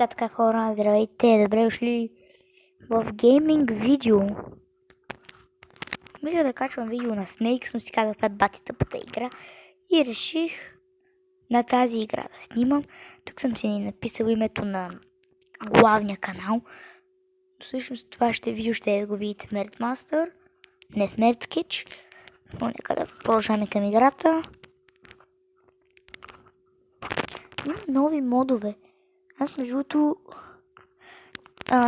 Така хора, здравейте, добре дошли в гейминг видео. Мисля да качвам видео на Snakes, но си казах, това е бати тъпата игра. И реших на тази игра да снимам. Тук съм си написал името на главния канал. Всъщност това видео ще го видите в Nerdmaster, не в Nerdkitch. Но нека да продължаваме към играта. Има нови модове. Аз между другото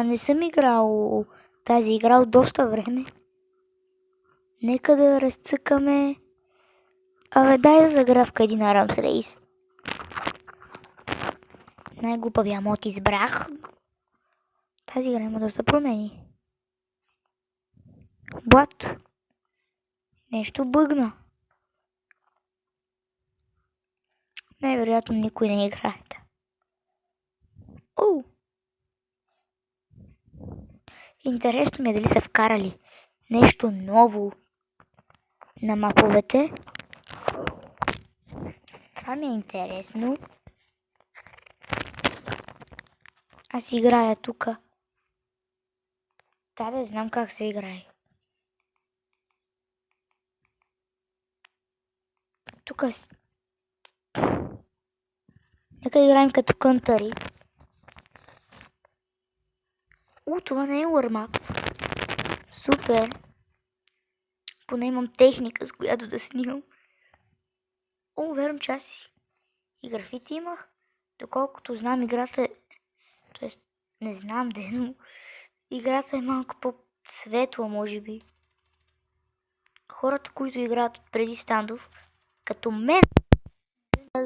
не съм играл тази игра от доста време. Нека да разцъкаме. Дай да загравка един Армс Рейс. Най-глупавия мод избрах. Тази игра има доста промени. Блат. Нещо бъгна. Най-вероятно никой не играе. Оу! Интересно ми е дали са вкарали нещо ново на маповете. Това ми е интересно. Аз играя тука. Да знам как се играе. Тука нека играем като кънтари. Това не е warm-up. Супер. Поне имам техника, с която да снимам. Верно, че аз и графити имах. Доколкото знам, играта е... Тоест, не знам но играта е малко по-светла, може би. Хората, които играят преди Standoff, като мен,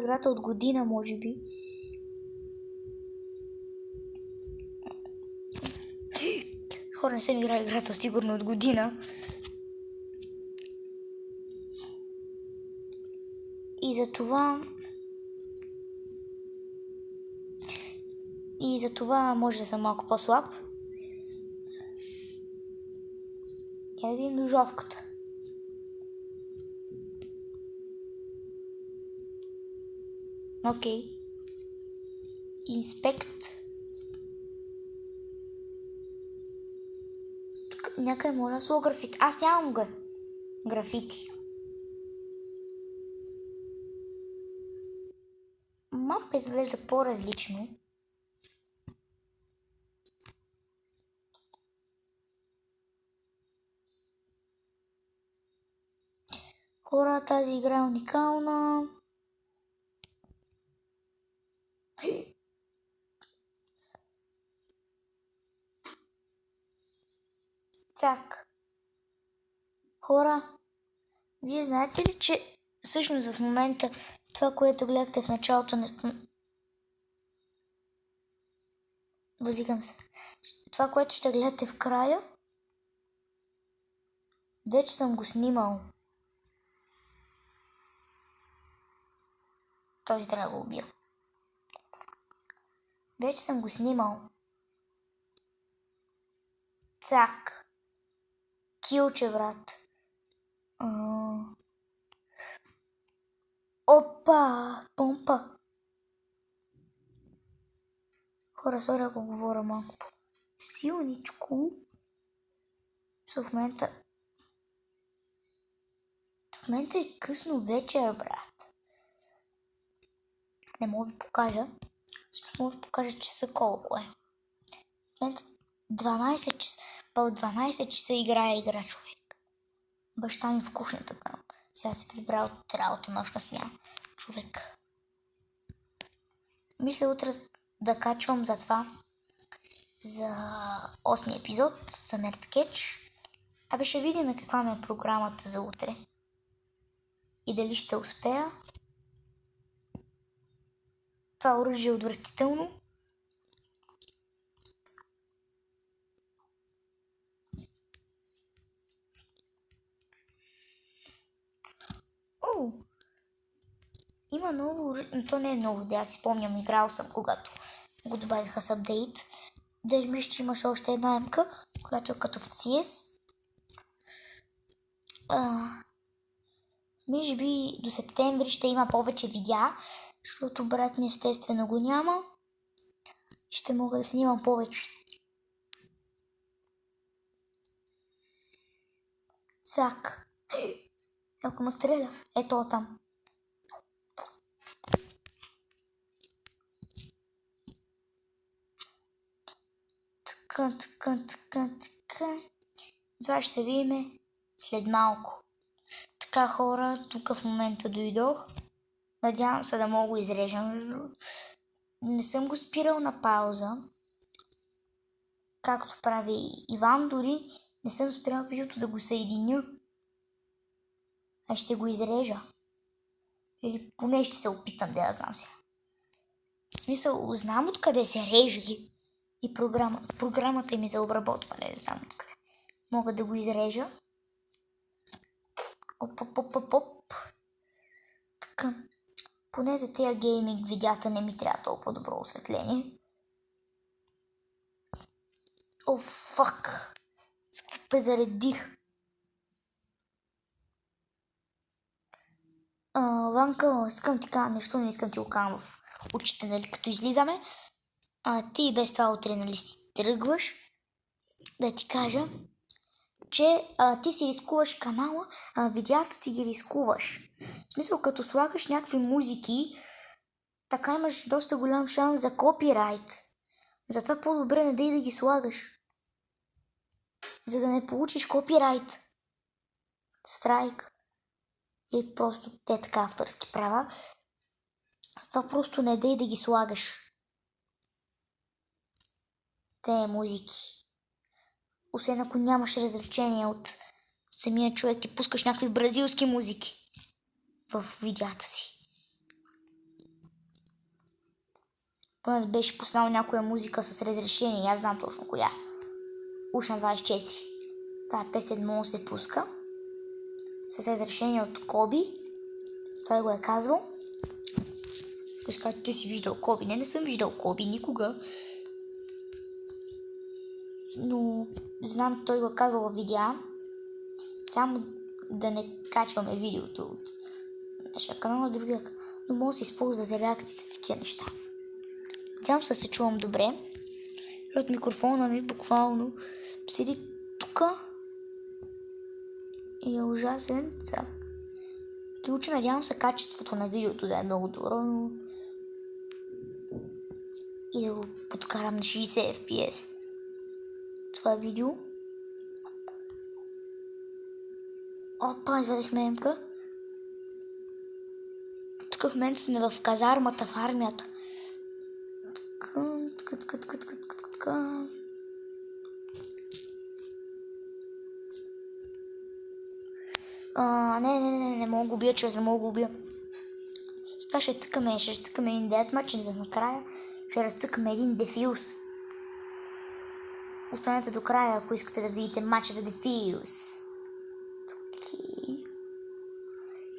играта от година, може би. Хора, не съм играл играта сигурно от година. И за това може да съм малко по-слаб. Я да видим ножовката. Окей. Инспект. Тук някъде може да слова графити. Аз нямам графити. Мапа изглежда по-различно. Хора, тази игра е уникална. Цак. Хора, вие знаете ли, че всъщност в момента това, което гледахте в началото Възикам се. Това, което ще гледате в края, вече съм го снимал. Този трябва да го убия. Вече съм го снимал. Цак. Килче, брат. Опа! Помпа! Хора, сори ако говоря малко силничко. В момента е късно вечер, брат. Не мога ви покажа. Защото мога ви покажа часа колко е. В момента 12 часа. По 12 часа игра човек. Баща ми в кухнята там. Сега се прибра от работа нощна смяна. Човек. Мисля утре да качвам за това. За 8 епизод. За Nerdkitch. Ще видим каква ми е програмата за утре. И дали ще успея. Това оръжие е отвратително. Има ново оръжие. То не е ново, да си спомням, играл съм, когато го добавиха с апдейт. Даже мисля, че имаше още една емка, която е като в CS. Може би до септември ще има повече видеа, защото брат ми естествено го няма. Ще ще мога да снимам повече. Цак. Ако ме стреля, ето там. Така. Това ще се видиме след малко. Така, хора, тук в момента дойдох. Надявам се да мога го изрежам. Не съм го спирал на пауза, както прави Иван, дори не съм спирал видеото да го съединя. А ще го изрежа. Или поне ще се опитам да я знам сега. В смисъл, знам откъде се реже и програмата ми за обработване, знам откъде. Мога да го изрежа. Оп. Така. Поне за тези гейминг видеята не ми трябва толкова добро осветление. О, фак! Скъпе заредих. Ванка, искам ти кажа нещо, не искам ти го кажа в очите, нали, като излизаме. Ти без това утре, нали, си тръгваш. Да ти кажа, че ти си рискуваш канала, видеята си ги рискуваш. В смисъл, като слагаш някакви музики, така имаш доста голям шанс за копирайт. Затова по-добре не дей да ги слагаш. За да не получиш копирайт. Страйк. И просто те така авторски права. С това просто не дей да ги слагаш. Те музики. Освен ако нямаш разрешение от самия човек и пускаш някакви бразилски музики в видеята си. Поне да беше пуснал някоя музика с разрешение, аз знам точно коя. Уж на 24. Тая песен може да се пуска с разрешение от Коби. Той го е казвал. Искате, ти си виждал Коби. Не съм виждал Коби никога. Но знам, той го е казвал във видеа. Само да не качваме видеото от нашия канал на другия. Но може да се използва за реакциите такива неща. Надявам се чувам добре. От микрофона ми буквално седи тука и е ужасен. Ключа, надявам се качеството на видеото да е много добро, но и да го подкарам на 60 FPS. Това е видео. Опа, извадих мемка. Тук в момента сме в казармата, в армията. Така. Не мога да го убия, човек, не мога да го убия. С това ще цъкаме един деатмач, за накрая ще разцъкаме един дефюз. Останете до края, ако искате да видите матча за дефюз.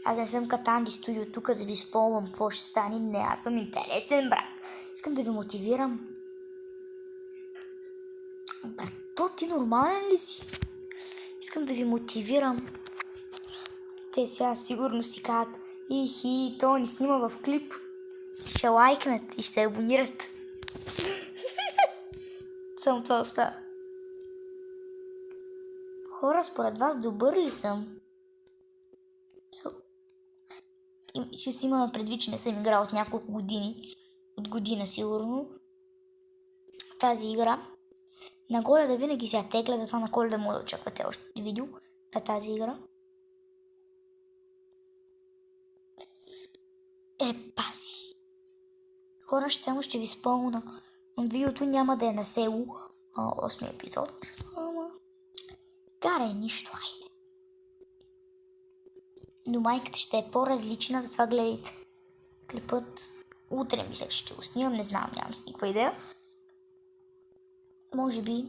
Аз не съм Катанди студио тук да ви спомням какво ще стане. Не, аз съм интересен, брат. Искам да ви мотивирам. Брато, ти нормален ли си? Искам да ви мотивирам. Те сега сигурно си казват: ихи, то ни снима в клип. Ще лайкнат и ще се абонират. Само това остава. Хора, според вас добър ли съм? Ще си имаме предвид, че не съм играл от няколко години. От година сигурно. Тази игра. На Коледа винаги се тегля, затова на Коледа може да очаквате още видео на тази игра. Паси. Хора, само ще ви спомня. Видеото няма да е на село. 8 епизод. Карай нищо, айде. Но майката ще е по-различна, затова гледайте. Клипът утре мисля, че ще го снимам, не знам, нямам с никаква идея. Може би.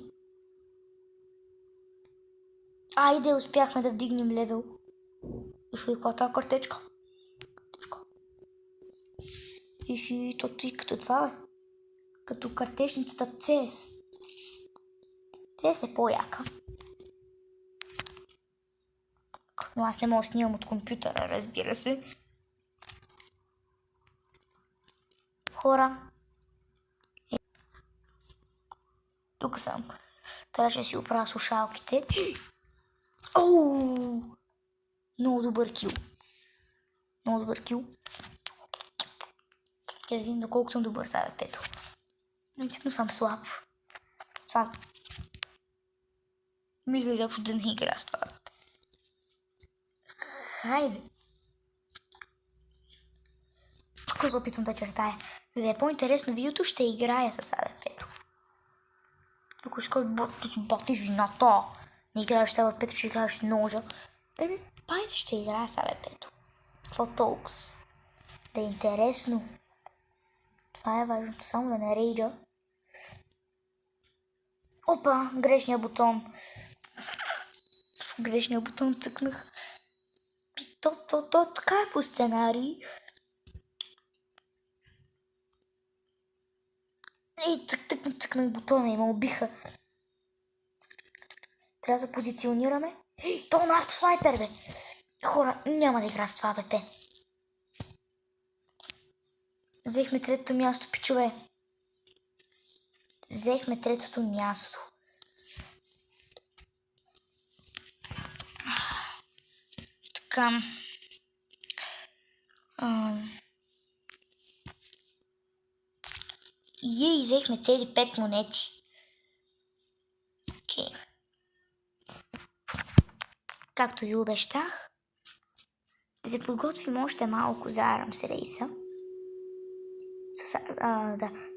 Айде, успяхме да вдигнем левел. Вижте каква тази картечка. Ихи, то и като това, бе. Като картечницата CS. CS е по-яка. Но аз не мога да снимам от компютъра, разбира се. Хора. тук съм. Трябваше да си оправя слушалките. Оу! Много добър кил. Много добър кил. Да видим доколко съм добър сега, пето. Принципно съм слаб. Това... Мисля да не игра с това. Хайде. Тук се опитвам да чертая. За да е по-интересно видеото, ще играя с АБ5. Тук искаш ботиш вината. Не играеш с АБ5, ще играеш с ножа. Пайде ще играя с АБ5. Какво толкова? Да е интересно. Това е важното, само да не рейджа. Опа, грешния бутон. Грешния бутон цъкнах. То така е по сценарий. И цъкнах бутона и ме убиха. Трябва да позиционираме. То на автоснайпер, бе. Хора, няма да игра с това, бе. Взехме третото място, пичове. Взехме третото място. Така. И взехме цели 5 монети. Окей. Както ви обещах, да се подготвим още малко за Армс рейса.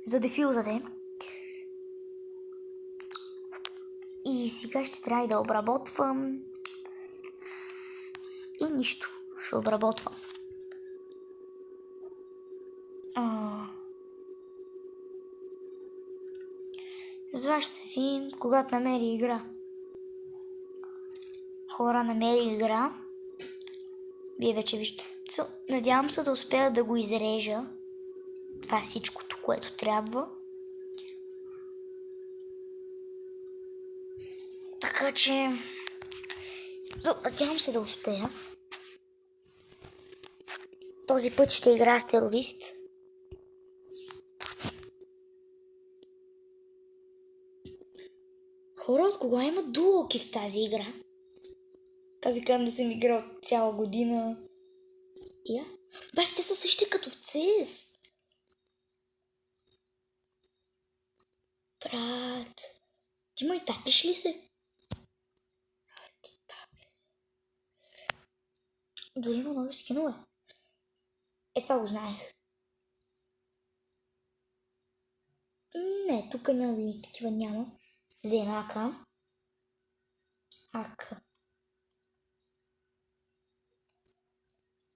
За дефюзата. И сега ще трябва да обработвам. И нищо. Ще обработвам. За ще се видим, когато намери игра. Хора, намери игра. Вие вече вижте. Надявам се да успея да го изрежа. Това е всичкото, което трябва. Така че... Надявам се да успея. Този път ще игра с терорист. Хора, от кога има дуоки в тази игра? Аз ви казвам, да съм играл цяла година. Бах, те са същи като в CS. Брат, ти май тапиш ли се? Дори има нови скинове. Това го знаех. Не, тук няма такива няма. Взема АК. АК.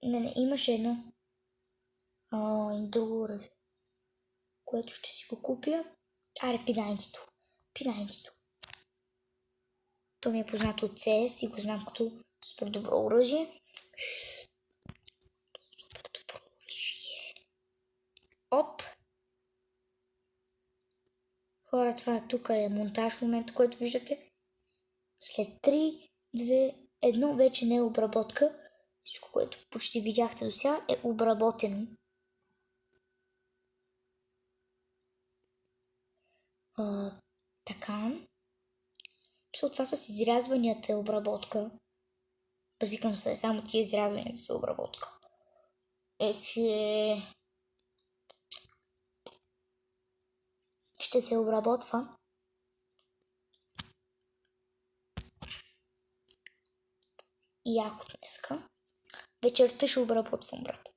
Не, имаше едно. И друго, което ще си го купя. Аре, P90-то. P90-то. То ми е познато от CS и го знам като супер добро оръжие. Оп! Хора, това тук е монтаж в момента, който виждате. След 3, 2, 1 вече не е обработка. Всичко, което почти видяхте до сега, е обработено. Така. Това с изрязванията е обработка. Пазикам се, само тия изрязванията са обработка. Ще се обработва. Яко днеска. Вечерта ще обработвам, брат.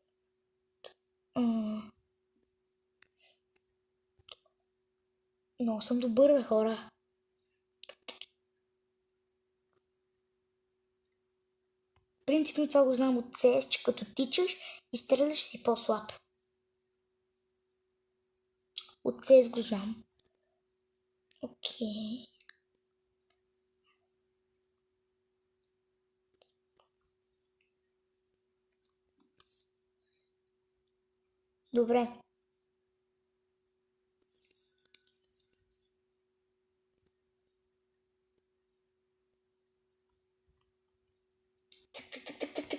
Много съм добър, бе, хора. Принципно това го знам от CS, че като тичаш и стреляш си по-слаб. От CS го знам. Окей. Добре.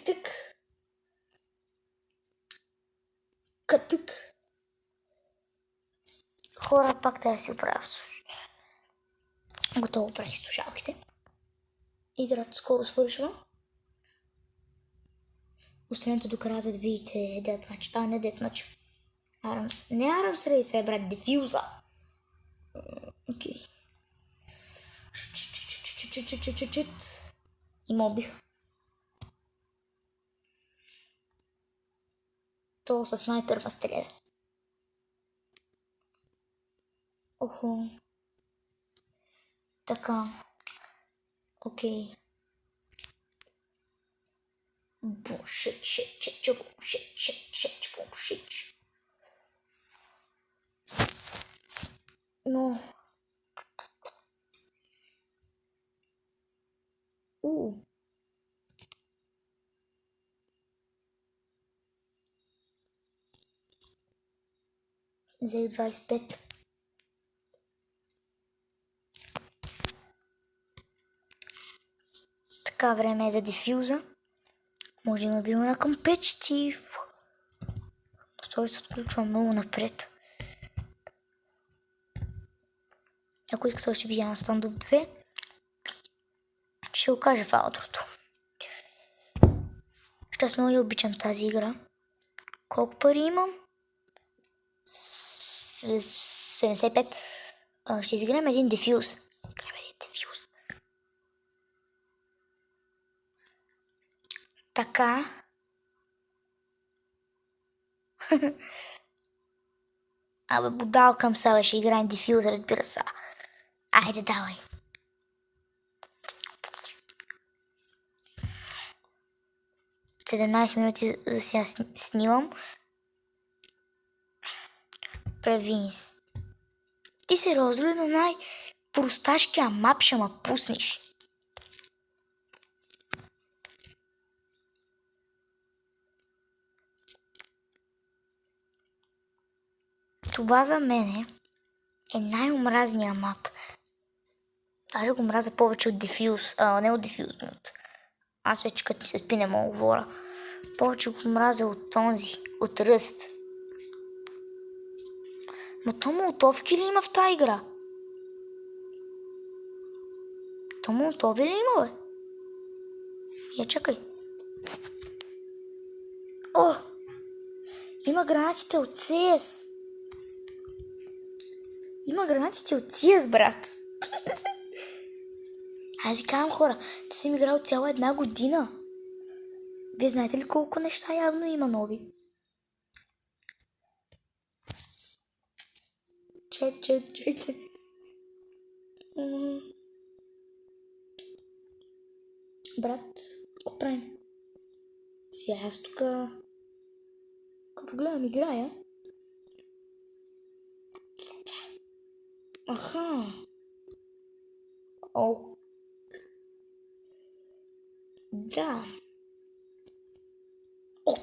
Тък. Катък. Хора, пак трябва да си оправя. Готово правих слушалките. Играта скоро свършва. Останете до края, за да видите Deathmatch. Не Deathmatch. Не Arms Race, брат, дефюза. Окей. И мобих. То със снайпер ме стреля. Охо. Така. Окей. Но... Взех 25. Така, време е за дефюза. Може да има на компетитив. Той се отключва много напред. Ако иска той ще видя на Standoff 2, ще го кажа в аутрото. Ще аз много обичам тази игра. Колко пари имам? 75. Ще изиграем един дефюз. Така. Абе, будалкам са, ще играем дефюз, разбира се. Айде, давай. – 17 минути за сега снимам. Превинс. Ти сериозно ли на най-просташкия мап ще ма пуснеш? Това за мен е най-омразния мап. Даже го мразя повече от дефюз. Не от дефюз. Аз вече като ми се спи не мога говоря. Повече го мразя от този. От ръст. Но то молотовки ли има в тази игра? То молотови ли има, бе? Я чакай. О! Има гранатите от CS. Има гранатите от CS, брат. Аз си казвам, хора, че съм играл цяла една година. Вие знаете ли колко неща явно има нови? Чайте. Брат, какво правим? Сега аз тук... Ако погледам играя... Аха! О! Да! О!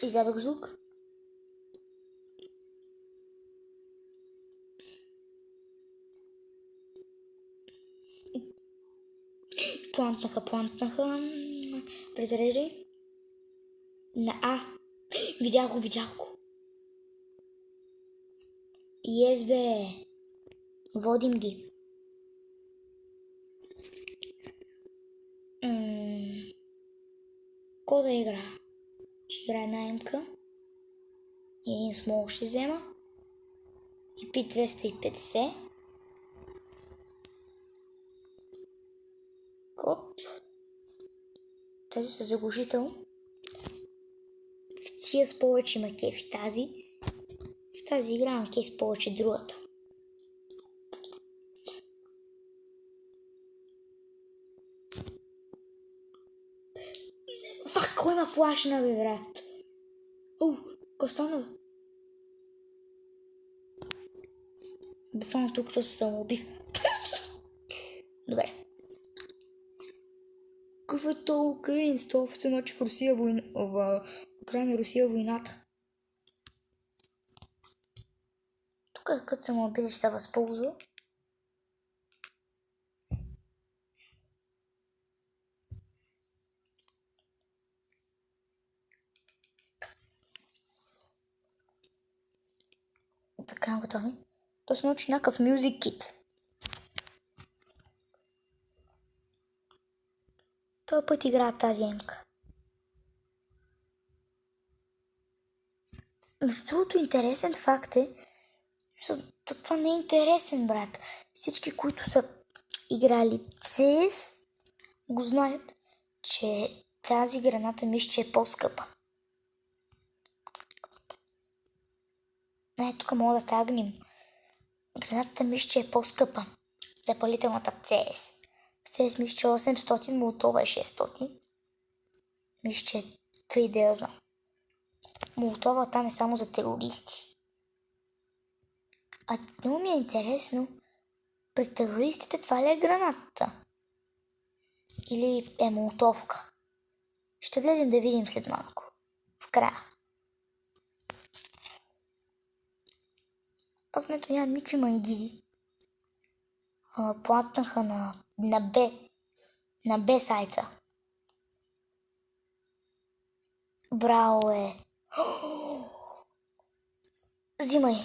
Издадох звук. Плантнаха. Презареждай. На А. Видях го. Yes, бе. Водим ги. Ко да игра? Ще играе една емка. И един смол ще взема. И P250. Коп. Тази са заглушител. В CS повече има кефи тази. В тази игра има кефи повече другата. Фак, кой ма флашна, бе, брат? Ко стана, бе? Буквално тук че се самоубих. Добре. Какъв е то украинец? Това в едно, че в Русия в Украина Русия войната. Тук като съм убил, ще се възползва. Така, готови. То се научи някакъв Music Kit. този път играят тази емка. Между другото, интересен факт е, това не е интересен, брат. Всички, които са играли CS, го знаят, че тази граната мисля, че е по-скъпа. Не, тук мога да тагнем. Гранатата мисля, че е по-скъпа. Запалителната в CS. В CS мисля, че 800, Молотова е 600. Мисля, че тъй да я знам. Молотова там е само за терористи. А много ми е интересно, при терористите това ли е гранатата? Или е молотовка? Ще влезем да видим след малко. В края. Аз в момента нямам никакви мангизи. Платнаха на Б сайта. Браво е. Взимай,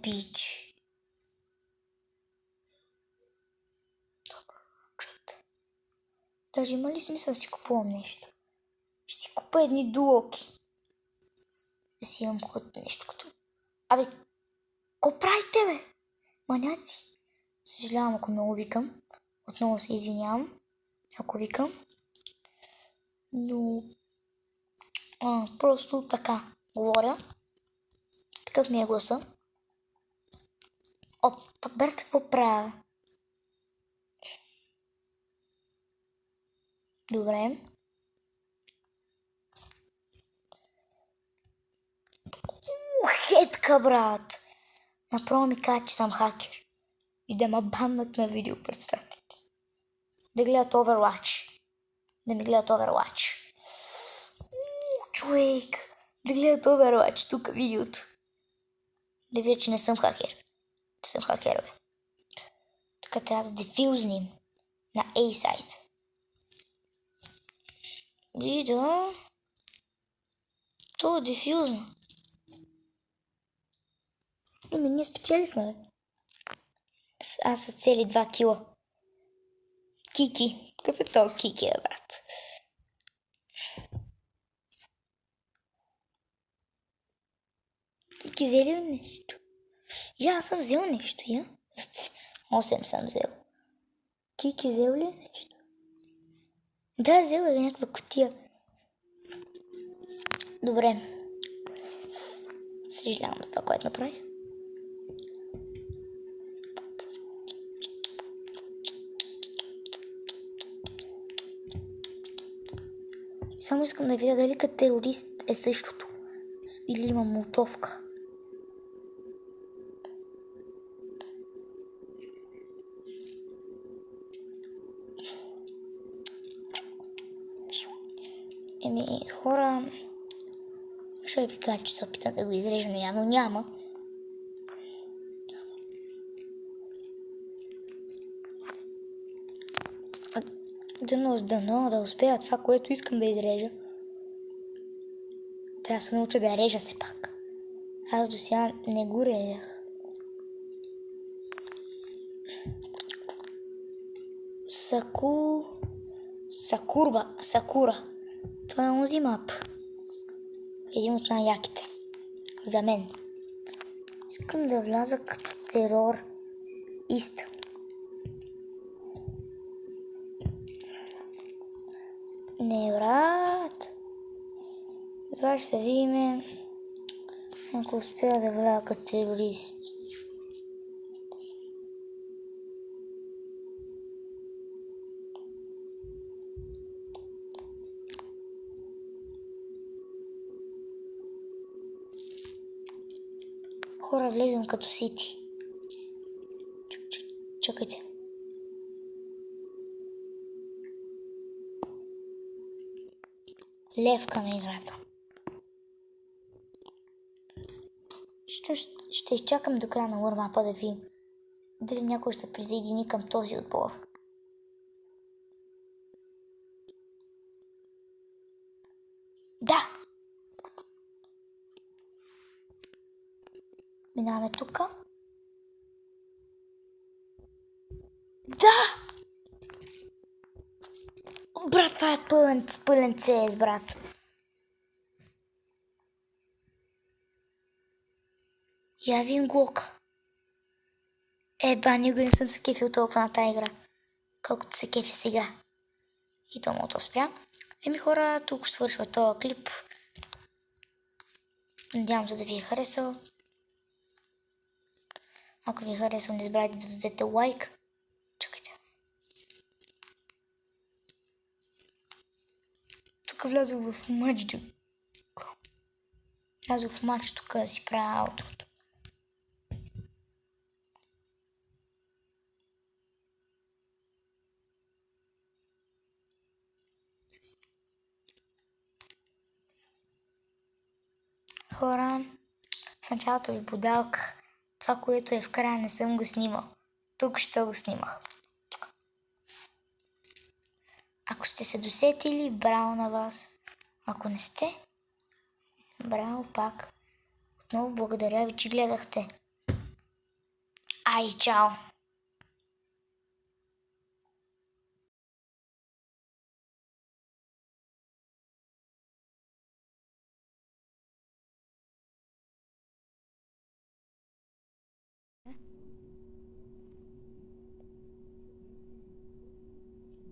пич. Даже има ли смисъл да си купувам нещо? Ще си купа едни дуоки. Да си имам нещо като... Абе, ко правите, бе? Маняци. Съжалявам, ако много викам. Отново се извинявам, ако викам. Но... просто така говоря. Такъв ми е гласа. Пак брат, какво правя? Добре. Хетка, брат! Направо ми каза, че съм хакер. И да ме баннат на видео, представете си. Да гледат Overwatch. Да ми гледат Overwatch. Човек! Да гледат Overwatch, тук видеото. Да видя, че не съм хакер. Че съм хакер, бе. Така трябва да дефюзнем на A-сайт. И да... То е дефюзно. Ние спечелихме, бе. Аз са цели 2 кила. Кики. Какъв е то Кики, бе, брат? Кики взели ли нещо? Аз съм взел нещо, я? 8 съм взел. Кики взел ли нещо? Да, взел е някаква кутия. Добре. Съжалявам за това, което направих. Само искам да видя дали като терорист е същото. Или има молотовка. Хора... Ще ви кажа, че се опитам да го изрежа, но явно няма. Дано да успея това, което искам да изрежа. Трябва да се науча да я режа все пак. Аз до сега не го режах. Сакура. Това е онзи мап. Един от най-яките. За мен. Искам да вляза като терорист. Не, брат. Това ще се видим, ако успея да вляза като терорист. Хора, влезем като сити. Чакайте. Левка на играта. Ще изчакам до края на warm-up да видим дали някой ще се присъедини към този отбор. Да! Минаваме тук. Да! Брат, това е пълен CS, брат. Я ви им глока. Никога не съм се кефил толкова на тази игра, колкото се кефи сега. И то мото спря. Хора, тук ще свършва този клип. Надявам се да ви е харесал. Ако ви е харесал, не забравяйте да дадете лайк. Чакайте. Тук влязох в матч. Влязох в матч тук да си правя аутрото. Хора, в началото ви подалках. Това, което е в края, не съм го снимал. Тук ще го снимах. Ако сте се досетили, браво на вас. Ако не сте, браво пак. Отново благодаря ви, че гледахте. Ай, чао!